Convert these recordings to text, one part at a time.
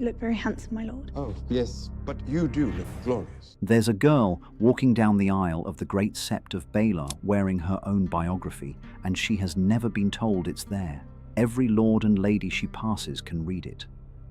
You look very handsome, my lord. Oh, yes, but you do look glorious. There's a girl walking down the aisle of the Great Sept of Baelor wearing her own biography, and she has never been told it's there. Every lord and lady she passes can read it.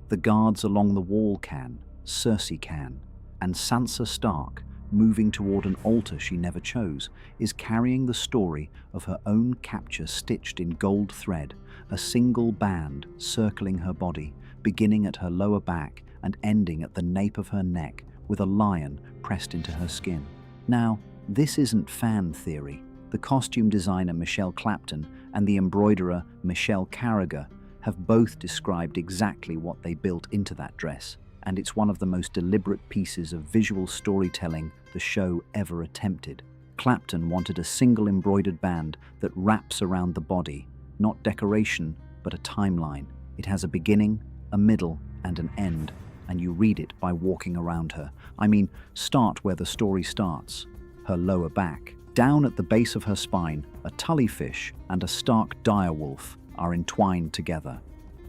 The guards along the wall can, Cersei can, and Sansa Stark, moving toward an altar she never chose, is carrying the story of her own capture stitched in gold thread, a single band circling her body, beginning at her lower back and ending at the nape of her neck with a lion pressed into her skin. Now, this isn't fan theory. The costume designer Michele Clapton and the embroiderer Michele Carragher have both described exactly what they built into that dress, and it's one of the most deliberate pieces of visual storytelling the show ever attempted. Clapton wanted a single embroidered band that wraps around the body, not decoration, but a timeline. It has a beginning, a middle, and an end, and you read it by walking around her. I mean, start where the story starts, her lower back. Down at the base of her spine, a Tully fish and a Stark direwolf are entwined together.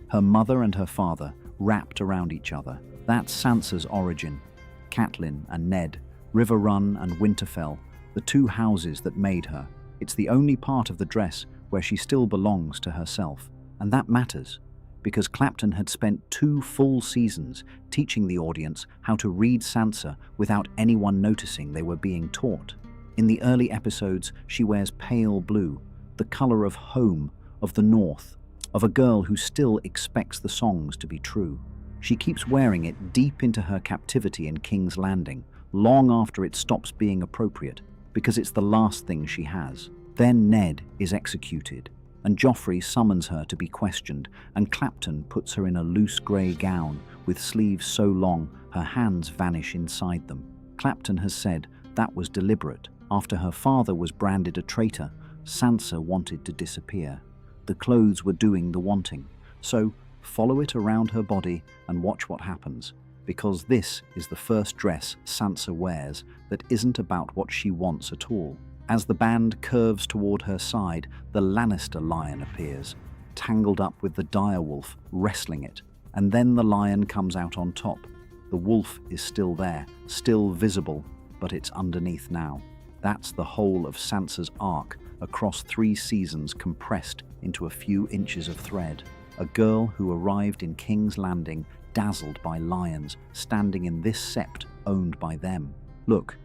Her mother and her father wrapped around each other. That's Sansa's origin. Catelyn and Ned, River Run and Winterfell, the two houses that made her. It's the only part of the dress where she still belongs to herself. And that matters, because Clapton had spent 2 full seasons teaching the audience how to read Sansa without anyone noticing they were being taught. In the early episodes, she wears pale blue, the color of home, of the North, of a girl who still expects the songs to be true. She keeps wearing it deep into her captivity in King's Landing, long after it stops being appropriate, because it's the last thing she has. Then Ned is executed, and Joffrey summons her to be questioned, and Clapton puts her in a loose grey gown with sleeves so long her hands vanish inside them. Clapton has said that was deliberate. After her father was branded a traitor, Sansa wanted to disappear. The clothes were doing the wanting. So follow it around her body and watch what happens, because this is the first dress Sansa wears that isn't about what she wants at all. As the band curves toward her side, the Lannister lion appears, tangled up with the direwolf, wrestling it. And then the lion comes out on top. The wolf is still there, still visible, but it's underneath now. That's the whole of Sansa's arc across 3 seasons compressed into a few inches of thread. A girl who arrived in King's Landing dazzled by lions standing in this sept owned by them. Look,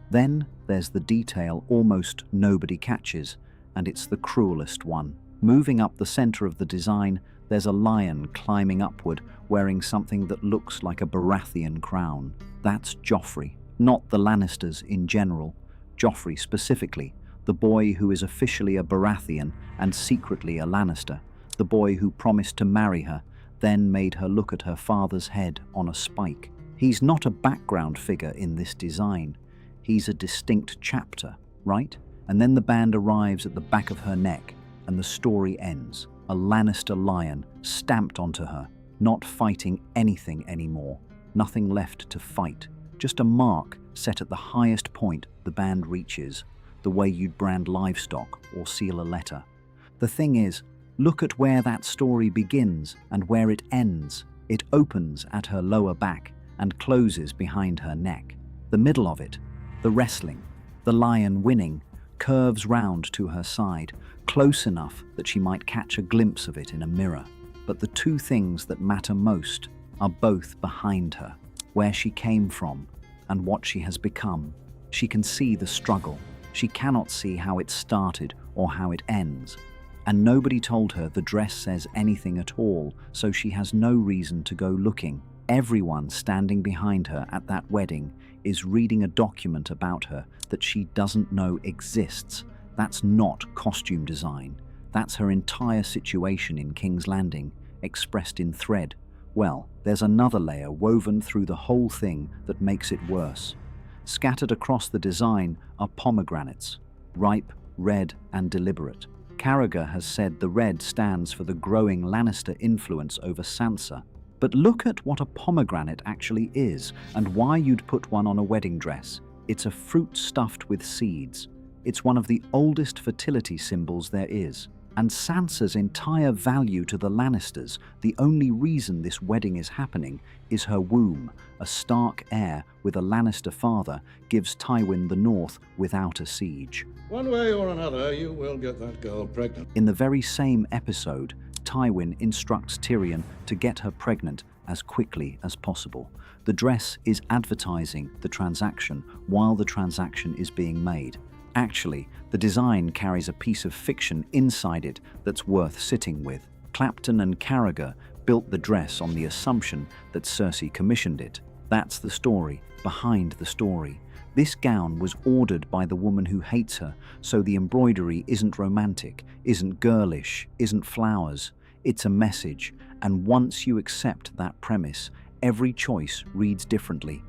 then there's the detail almost nobody catches, and it's the cruelest one. Moving up the center of the design, there's a lion climbing upward wearing something that looks like a Baratheon crown. That's Joffrey, not the Lannisters in general. Joffrey specifically, the boy who is officially a Baratheon and secretly a Lannister, the boy who promised to marry her, then made her look at her father's head on a spike. He's not a background figure in this design. He's a distinct chapter, right? And then the band arrives at the back of her neck, and the story ends. A Lannister lion stamped onto her, not fighting anything anymore. Nothing left to fight, just a mark set at the highest point the band reaches, the way you'd brand livestock or seal a letter. The thing is, look at where that story begins and where it ends. It opens at her lower back and closes behind her neck. The middle of it, the wrestling, the lion winning, curves round to her side, close enough that she might catch a glimpse of it in a mirror. But the 2 things that matter most are both behind her, where she came from and what she has become. She can see the struggle. She cannot see how it started or how it ends. And nobody told her the dress says anything at all, so she has no reason to go looking. Everyone standing behind her at that wedding is reading a document about her that she doesn't know exists. That's not costume design. That's her entire situation in King's Landing, expressed in thread. Well, there's another layer woven through the whole thing that makes it worse. Scattered across the design are pomegranates, ripe, red, and deliberate. Carragher has said the red stands for the growing Lannister influence over Sansa. But look at what a pomegranate actually is and why you'd put one on a wedding dress. It's a fruit stuffed with seeds. It's one of the oldest fertility symbols there is. And Sansa's entire value to the Lannisters, the only reason this wedding is happening, is her womb. A Stark heir with a Lannister father gives Tywin the North without a siege. One way or another, you will get that girl pregnant. In the very same episode, Tywin instructs Tyrion to get her pregnant as quickly as possible. The dress is advertising the transaction while the transaction is being made. Actually, the design carries a piece of fiction inside it that's worth sitting with. Clapton and Carragher built the dress on the assumption that Cersei commissioned it. That's the story behind the story. This gown was ordered by the woman who hates her, so the embroidery isn't romantic, isn't girlish, isn't flowers. It's a message, and once you accept that premise, every choice reads differently.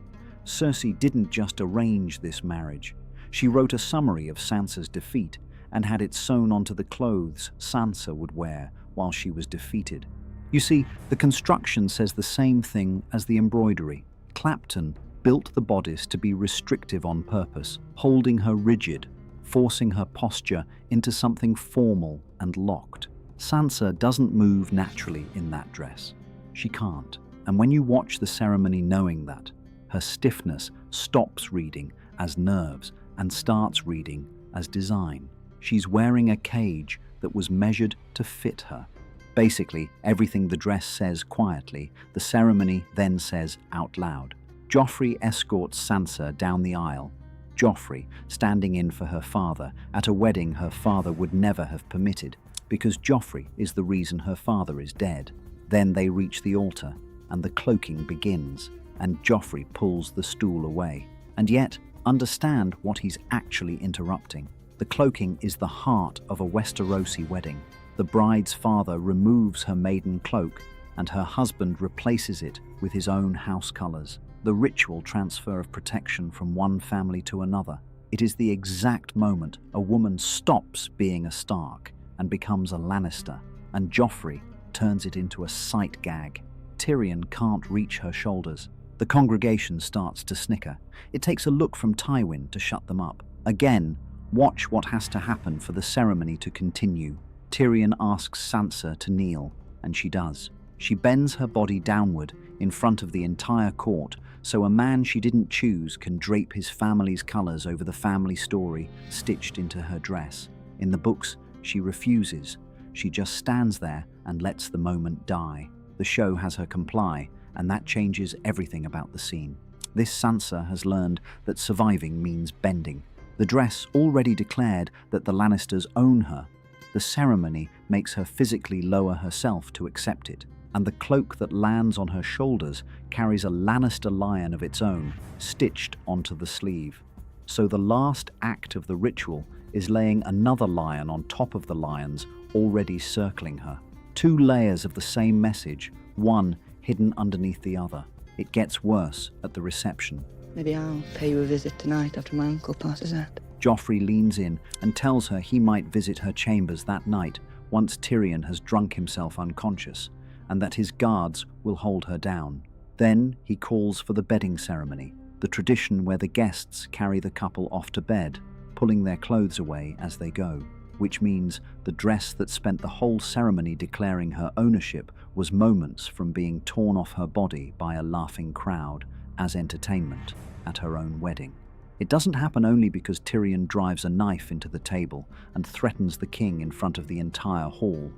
Cersei didn't just arrange this marriage. She wrote a summary of Sansa's defeat and had it sewn onto the clothes Sansa would wear while she was defeated. You see, the construction says the same thing as the embroidery. Clapton built the bodice to be restrictive on purpose, holding her rigid, forcing her posture into something formal and locked. Sansa doesn't move naturally in that dress. She can't. And when you watch the ceremony knowing that, her stiffness stops reading as nerves and starts reading as design. She's wearing a cage that was measured to fit her. Basically, everything the dress says quietly, the ceremony then says out loud. Joffrey escorts Sansa down the aisle. Joffrey, standing in for her father at a wedding her father would never have permitted, because Joffrey is the reason her father is dead. Then they reach the altar, and the cloaking begins, and Joffrey pulls the stool away. And yet, understand what he's actually interrupting. The cloaking is the heart of a Westerosi wedding. The bride's father removes her maiden cloak, and her husband replaces it with his own house colors. The ritual transfer of protection from one family to another. It is the exact moment a woman stops being a Stark and becomes a Lannister, and Joffrey turns it into a sight gag. Tyrion can't reach her shoulders. The congregation starts to snicker. It takes a look from Tywin to shut them up. Again, watch what has to happen for the ceremony to continue. Tyrion asks Sansa to kneel, and she does. She bends her body downward in front of the entire court, so a man she didn't choose can drape his family's colors over the family story stitched into her dress. In the books, she refuses. She just stands there and lets the moment die. The show has her comply, and that changes everything about the scene. This Sansa has learned that surviving means bending. The dress already declared that the Lannisters own her. The ceremony makes her physically lower herself to accept it, and the cloak that lands on her shoulders carries a Lannister lion of its own, stitched onto the sleeve. So the last act of the ritual is laying another lion on top of the lions already circling her. Two layers of the same message, one hidden underneath the other. It gets worse at the reception. Maybe I'll pay you a visit tonight after my uncle passes out. Joffrey leans in and tells her he might visit her chambers that night once Tyrion has drunk himself unconscious, and that his guards will hold her down. Then he calls for the bedding ceremony, the tradition where the guests carry the couple off to bed, pulling their clothes away as they go, which means the dress that spent the whole ceremony declaring her ownership was moments from being torn off her body by a laughing crowd as entertainment at her own wedding. It doesn't happen only because Tyrion drives a knife into the table and threatens the king in front of the entire hall,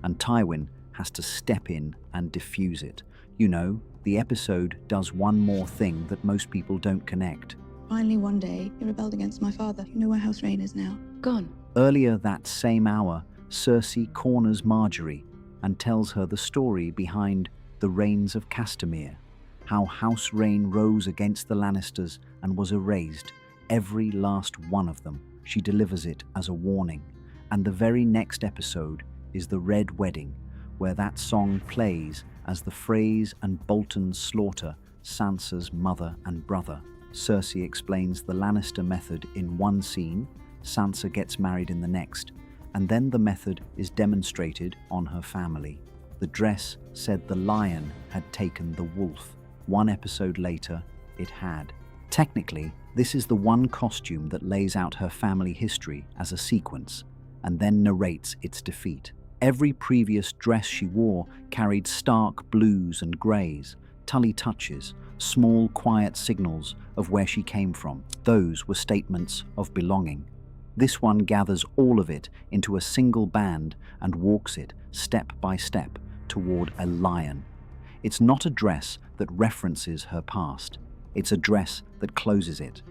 and Tywin has to step in and defuse it. You know, the episode does one more thing that most people don't connect. Finally, one day, he rebelled against my father. You know where House Rain is now. Gone. Earlier that same hour, Cersei corners Marjorie and tells her the story behind the Rains of Castamere, how House Rain rose against the Lannisters and was erased, every last one of them. She delivers it as a warning. And the very next episode is the Red Wedding, where that song plays as the Freys and Boltons slaughter Sansa's mother and brother. Cersei explains the Lannister method in one scene, Sansa gets married in the next, and then the method is demonstrated on her family. The dress said the lion had taken the wolf. One episode later, it had. Technically, this is the one costume that lays out her family history as a sequence, and then narrates its defeat. Every previous dress she wore carried stark blues and greys, Tully touches, small quiet signals of where she came from. Those were statements of belonging. This one gathers all of it into a single band and walks it, step by step, toward a lion. It's not a dress that references her past. It's a dress that closes it.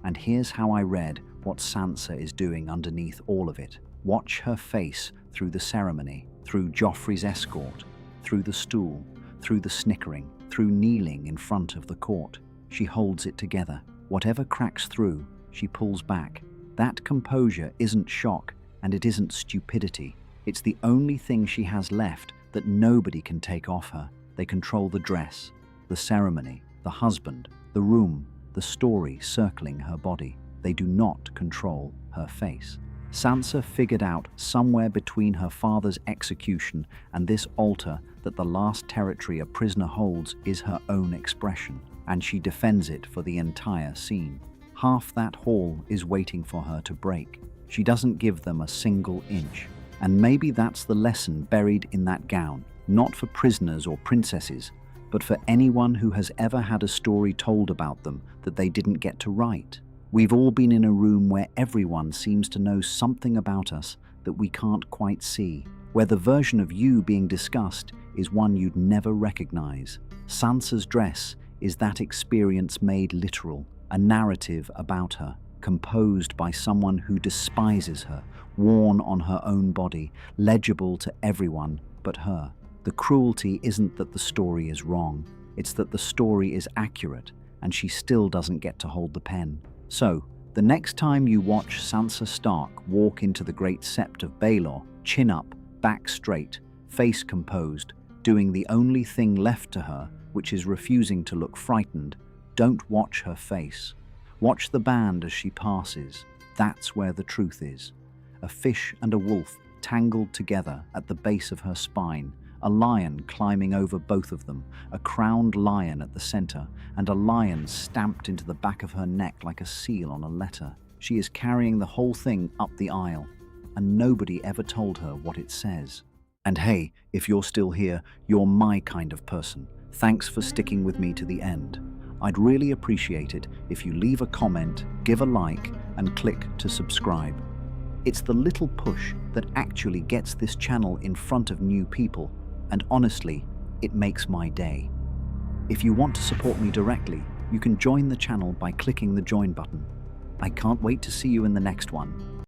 And here's how I read what Sansa is doing underneath all of it. Watch her face through the ceremony, through Joffrey's escort, through the stool, through the snickering, through kneeling in front of the court. She holds it together. Whatever cracks through, she pulls back. That composure isn't shock, and it isn't stupidity. It's the only thing she has left that nobody can take off her. They control the dress, the ceremony, the husband, the room, the story circling her body. They do not control her face. Sansa figured out somewhere between her father's execution and this altar that the last territory a prisoner holds is her own expression, and she defends it for the entire scene. Half that hall is waiting for her to break. She doesn't give them a single inch. And maybe that's the lesson buried in that gown, not for prisoners or princesses, but for anyone who has ever had a story told about them that they didn't get to write. We've all been in a room where everyone seems to know something about us that we can't quite see, where the version of you being discussed is one you'd never recognize. Sansa's dress is that experience made literal, a narrative about her, composed by someone who despises her, worn on her own body, legible to everyone but her. The cruelty isn't that the story is wrong, it's that the story is accurate, and she still doesn't get to hold the pen. So, the next time you watch Sansa Stark walk into the Great Sept of Baelor, chin up, back straight, face composed, doing the only thing left to her, which is refusing to look frightened, don't watch her face. Watch the band as she passes. That's where the truth is. A fish and a wolf tangled together at the base of her spine, a lion climbing over both of them, a crowned lion at the center, and a lion stamped into the back of her neck like a seal on a letter. She is carrying the whole thing up the aisle, and nobody ever told her what it says. And hey, if you're still here, you're my kind of person. Thanks for sticking with me to the end. I'd really appreciate it if you leave a comment, give a like, and click to subscribe. It's the little push that actually gets this channel in front of new people, and honestly, it makes my day. If you want to support me directly, you can join the channel by clicking the join button. I can't wait to see you in the next one.